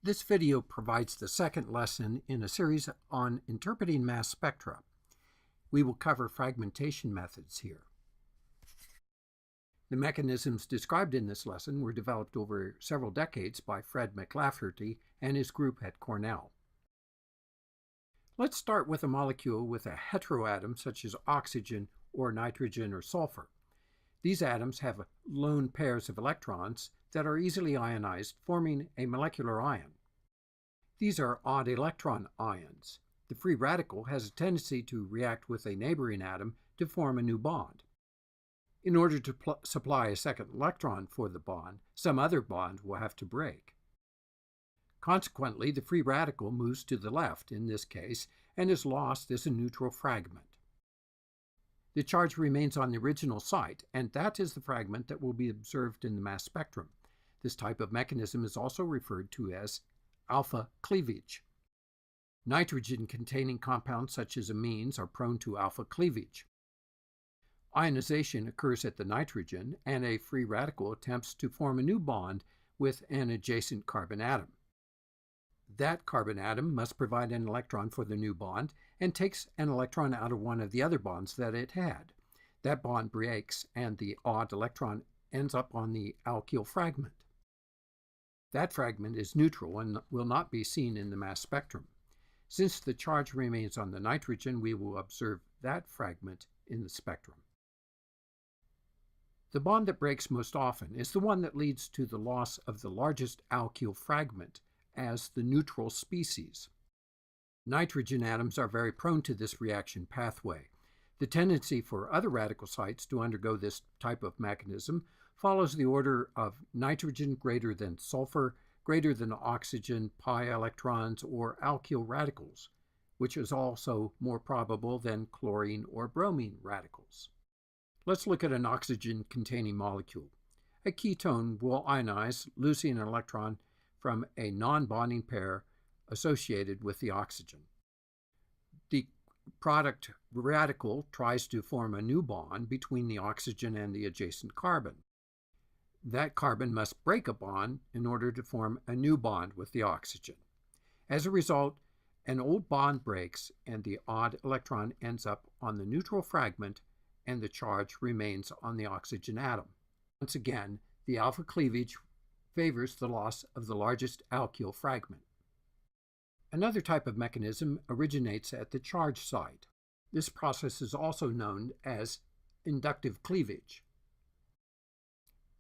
This video provides the second lesson in a series on interpreting mass spectra. We will cover fragmentation methods here. The mechanisms described in this lesson were developed over several decades by Fred McLafferty and his group at Cornell. Let's start with a molecule with a heteroatom such as oxygen or nitrogen or sulfur. These atoms have lone pairs of electrons that are easily ionized, forming a molecular ion. These are odd electron ions. The free radical has a tendency to react with a neighboring atom to form a new bond. In order to supply a second electron for the bond, some other bond will have to break. Consequently, the free radical moves to the left in this case and is lost as a neutral fragment. The charge remains on the original site, and that is the fragment that will be observed in the mass spectrum. This type of mechanism is also referred to as alpha cleavage. Nitrogen-containing compounds such as amines are prone to alpha cleavage. Ionization occurs at the nitrogen, and a free radical attempts to form a new bond with an adjacent carbon atom. That carbon atom must provide an electron for the new bond and takes an electron out of one of the other bonds that it had. That bond breaks, and the odd electron ends up on the alkyl fragment. That fragment is neutral and will not be seen in the mass spectrum. Since the charge remains on the nitrogen, we will observe that fragment in the spectrum. The bond that breaks most often is the one that leads to the loss of the largest alkyl fragment as the neutral species. Nitrogen atoms are very prone to this reaction pathway. The tendency for other radical sites to undergo this type of mechanism follows the order of nitrogen greater than sulfur, greater than oxygen, pi electrons, or alkyl radicals, which is also more probable than chlorine or bromine radicals. Let's look at an oxygen-containing molecule. A ketone will ionize, losing an electron from a non-bonding pair associated with the oxygen. The product radical tries to form a new bond between the oxygen and the adjacent carbon. That carbon must break a bond in order to form a new bond with the oxygen. As a result, an old bond breaks and the odd electron ends up on the neutral fragment and the charge remains on the oxygen atom. Once again, the alpha cleavage favors the loss of the largest alkyl fragment. Another type of mechanism originates at the charge site. This process is also known as inductive cleavage.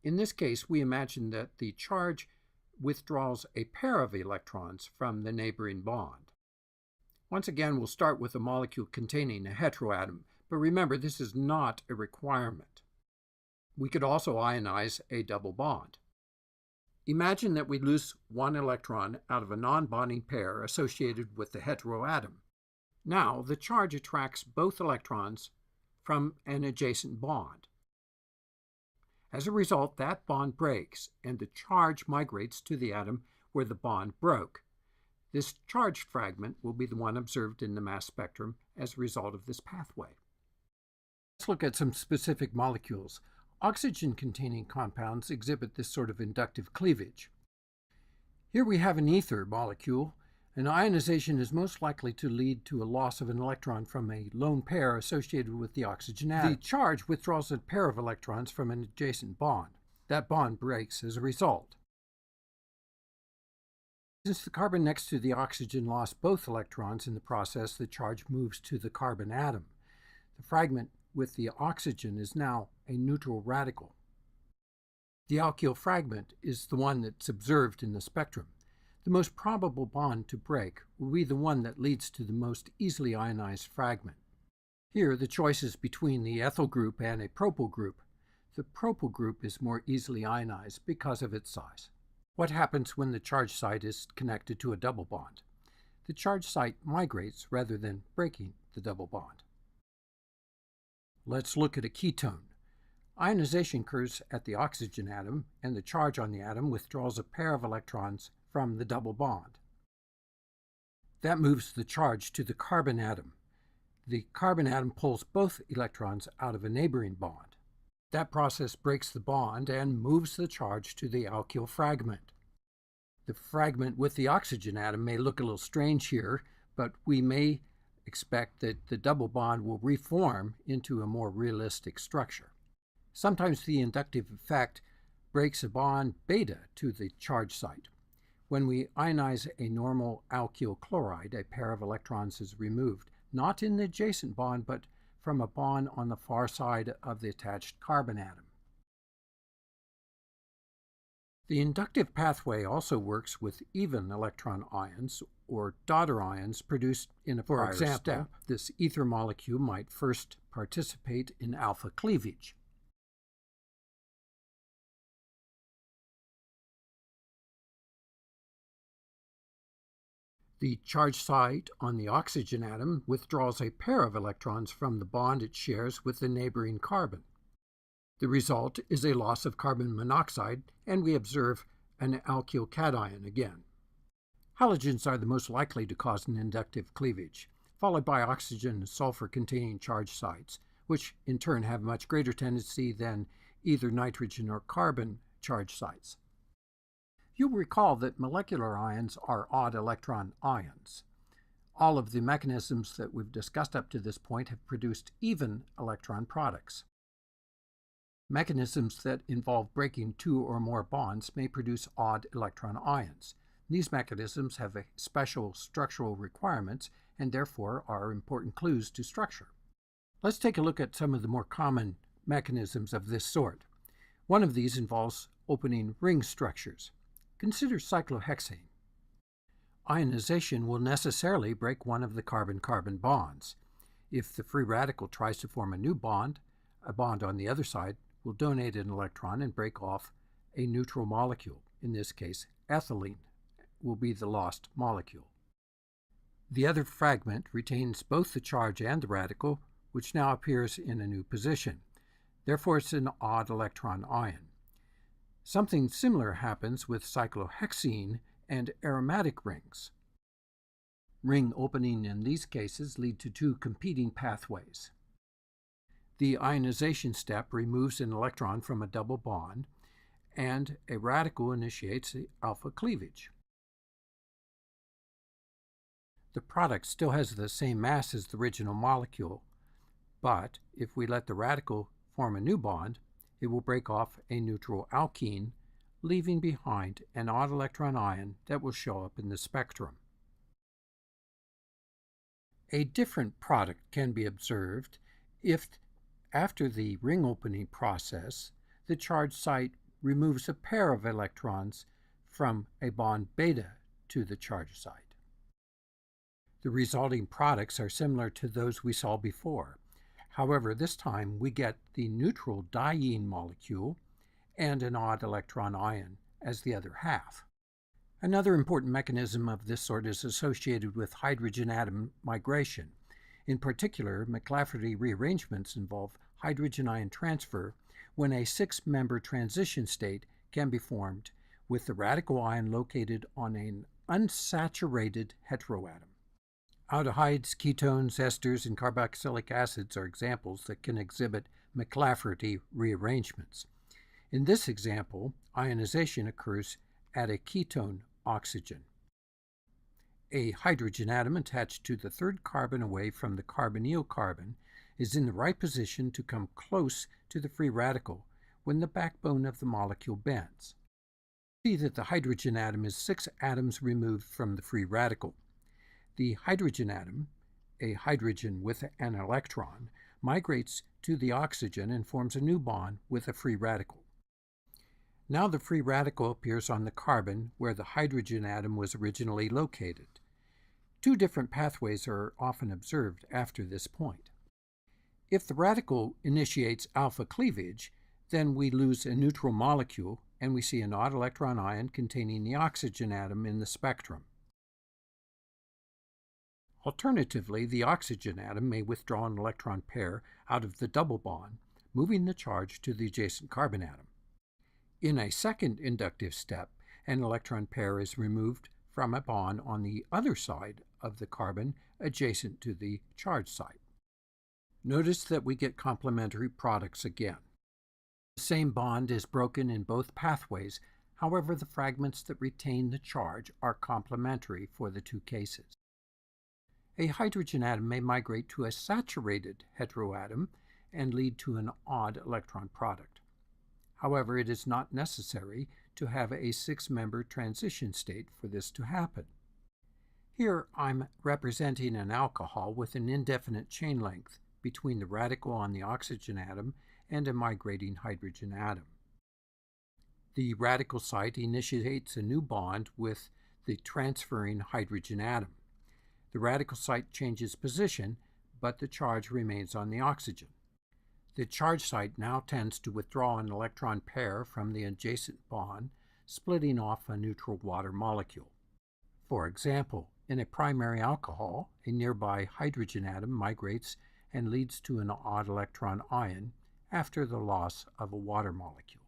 In this case, we imagine that the charge withdraws a pair of electrons from the neighboring bond. Once again, we'll start with a molecule containing a heteroatom, but remember, this is not a requirement. We could also ionize a double bond. Imagine that we lose one electron out of a non-bonding pair associated with the heteroatom. Now, the charge attracts both electrons from an adjacent bond. As a result, that bond breaks, and the charge migrates to the atom where the bond broke. This charged fragment will be the one observed in the mass spectrum as a result of this pathway. Let's look at some specific molecules. Oxygen-containing compounds exhibit this sort of inductive cleavage. Here we have an ether molecule. An ionization is most likely to lead to a loss of an electron from a lone pair associated with the oxygen atom. The charge withdraws a pair of electrons from an adjacent bond. That bond breaks as a result. Since the carbon next to the oxygen lost both electrons in the process, the charge moves to the carbon atom. The fragment with the oxygen is now a neutral radical. The alkyl fragment is the one that's observed in the spectrum. The most probable bond to break will be the one that leads to the most easily ionized fragment. Here, the choice is between the ethyl group and a propyl group. The propyl group is more easily ionized because of its size. What happens when the charge site is connected to a double bond? The charge site migrates rather than breaking the double bond. Let's look at a ketone. Ionization occurs at the oxygen atom, and the charge on the atom withdraws a pair of electrons from the double bond. That moves the charge to the carbon atom. The carbon atom pulls both electrons out of a neighboring bond. That process breaks the bond and moves the charge to the alkyl fragment. The fragment with the oxygen atom may look a little strange here, but we may expect that the double bond will reform into a more realistic structure. Sometimes the inductive effect breaks a bond beta to the charge site. When we ionize a normal alkyl chloride, a pair of electrons is removed, not in the adjacent bond, but from a bond on the far side of the attached carbon atom. The inductive pathway also works with even electron ions, or daughter ions, produced in a prior step. This ether molecule might first participate in alpha cleavage. The charge site on the oxygen atom withdraws a pair of electrons from the bond it shares with the neighboring carbon. The result is a loss of carbon monoxide, and we observe an alkyl cation again. Halogens are the most likely to cause an inductive cleavage, followed by oxygen and sulfur-containing charge sites, which in turn have much greater tendency than either nitrogen or carbon charge sites. You'll recall that molecular ions are odd electron ions. All of the mechanisms that we've discussed up to this point have produced even electron products. Mechanisms that involve breaking two or more bonds may produce odd electron ions. These mechanisms have special structural requirements and therefore are important clues to structure. Let's take a look at some of the more common mechanisms of this sort. One of these involves opening ring structures. Consider cyclohexane. Ionization will necessarily break one of the carbon-carbon bonds. If the free radical tries to form a new bond, a bond on the other side will donate an electron and break off a neutral molecule. In this case, ethylene will be the lost molecule. The other fragment retains both the charge and the radical, which now appears in a new position. Therefore, it's an odd electron ion. Something similar happens with cyclohexene and aromatic rings. Ring opening in these cases lead to two competing pathways. The ionization step removes an electron from a double bond, and a radical initiates alpha cleavage. The product still has the same mass as the original molecule, but if we let the radical form a new bond, it will break off a neutral alkene, leaving behind an odd electron ion that will show up in the spectrum. A different product can be observed if, after the ring opening process, the charge site removes a pair of electrons from a bond beta to the charge site. The resulting products are similar to those we saw before. However, this time we get the neutral diene molecule and an odd electron ion as the other half. Another important mechanism of this sort is associated with hydrogen atom migration. In particular, McLafferty rearrangements involve hydrogen ion transfer when a six-member transition state can be formed with the radical ion located on an unsaturated heteroatom. Aldehydes, ketones, esters, and carboxylic acids are examples that can exhibit McLafferty rearrangements. In this example, ionization occurs at a ketone oxygen. A hydrogen atom attached to the third carbon away from the carbonyl carbon is in the right position to come close to the free radical when the backbone of the molecule bends. See that the hydrogen atom is 6 atoms removed from the free radical. The hydrogen atom, a hydrogen with an electron, migrates to the oxygen and forms a new bond with a free radical. Now the free radical appears on the carbon where the hydrogen atom was originally located. Two different pathways are often observed after this point. If the radical initiates alpha cleavage, then we lose a neutral molecule and we see an odd electron ion containing the oxygen atom in the spectrum. Alternatively, the oxygen atom may withdraw an electron pair out of the double bond, moving the charge to the adjacent carbon atom. In a second inductive step, an electron pair is removed from a bond on the other side of the carbon adjacent to the charge site. Notice that we get complementary products again. The same bond is broken in both pathways. However, the fragments that retain the charge are complementary for the two cases. A hydrogen atom may migrate to a saturated heteroatom and lead to an odd electron product. However, it is not necessary to have a six-member transition state for this to happen. Here I'm representing an alcohol with an indefinite chain length between the radical on the oxygen atom and a migrating hydrogen atom. The radical site initiates a new bond with the transferring hydrogen atom. The radical site changes position, but the charge remains on the oxygen. The charge site now tends to withdraw an electron pair from the adjacent bond, splitting off a neutral water molecule. For example, in a primary alcohol, a nearby hydrogen atom migrates and leads to an odd electron ion after the loss of a water molecule.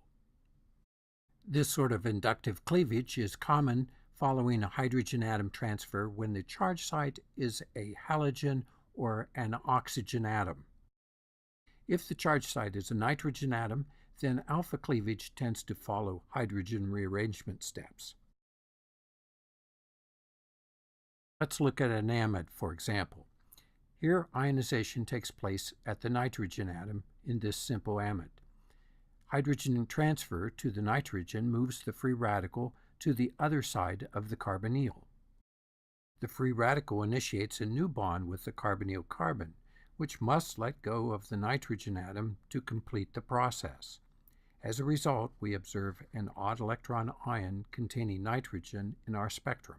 This sort of inductive cleavage is common following a hydrogen atom transfer when the charge site is a halogen or an oxygen atom. If the charge site is a nitrogen atom, then alpha cleavage tends to follow hydrogen rearrangement steps. Let's look at an amide, for example. Here, ionization takes place at the nitrogen atom in this simple amide. Hydrogen transfer to the nitrogen moves the free radical to the other side of the carbonyl. The free radical initiates a new bond with the carbonyl carbon, which must let go of the nitrogen atom to complete the process. As a result, we observe an odd electron ion containing nitrogen in our spectrum.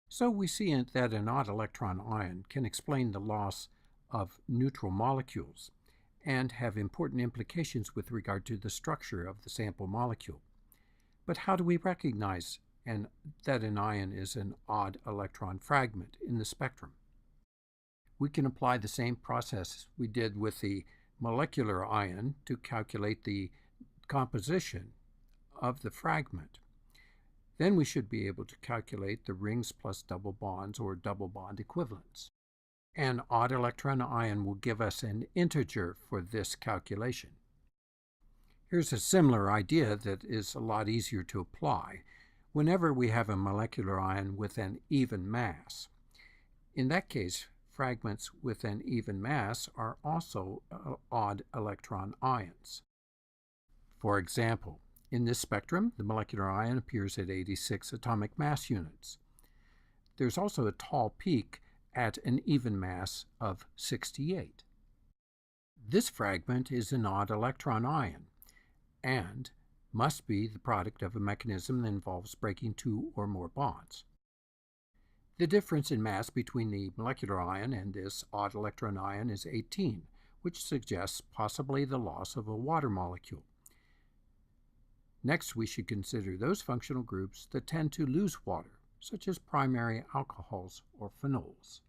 So we see that an odd electron ion can explain the loss of neutral molecules and have important implications with regard to the structure of the sample molecule. But how do we recognize that an ion is an odd electron fragment in the spectrum? We can apply the same process we did with the molecular ion to calculate the composition of the fragment. Then we should be able to calculate the rings plus double bonds or double bond equivalents. An odd electron ion will give us an integer for this calculation. Here's a similar idea that is a lot easier to apply whenever we have a molecular ion with an even mass. In that case, fragments with an even mass are also odd electron ions. For example, in this spectrum, the molecular ion appears at 86 atomic mass units. There's also a tall peak at an even mass of 68. This fragment is an odd electron ion and must be the product of a mechanism that involves breaking two or more bonds. The difference in mass between the molecular ion and this odd electron ion is 18, which suggests possibly the loss of a water molecule. Next, we should consider those functional groups that tend to lose water, such as primary alcohols or phenols.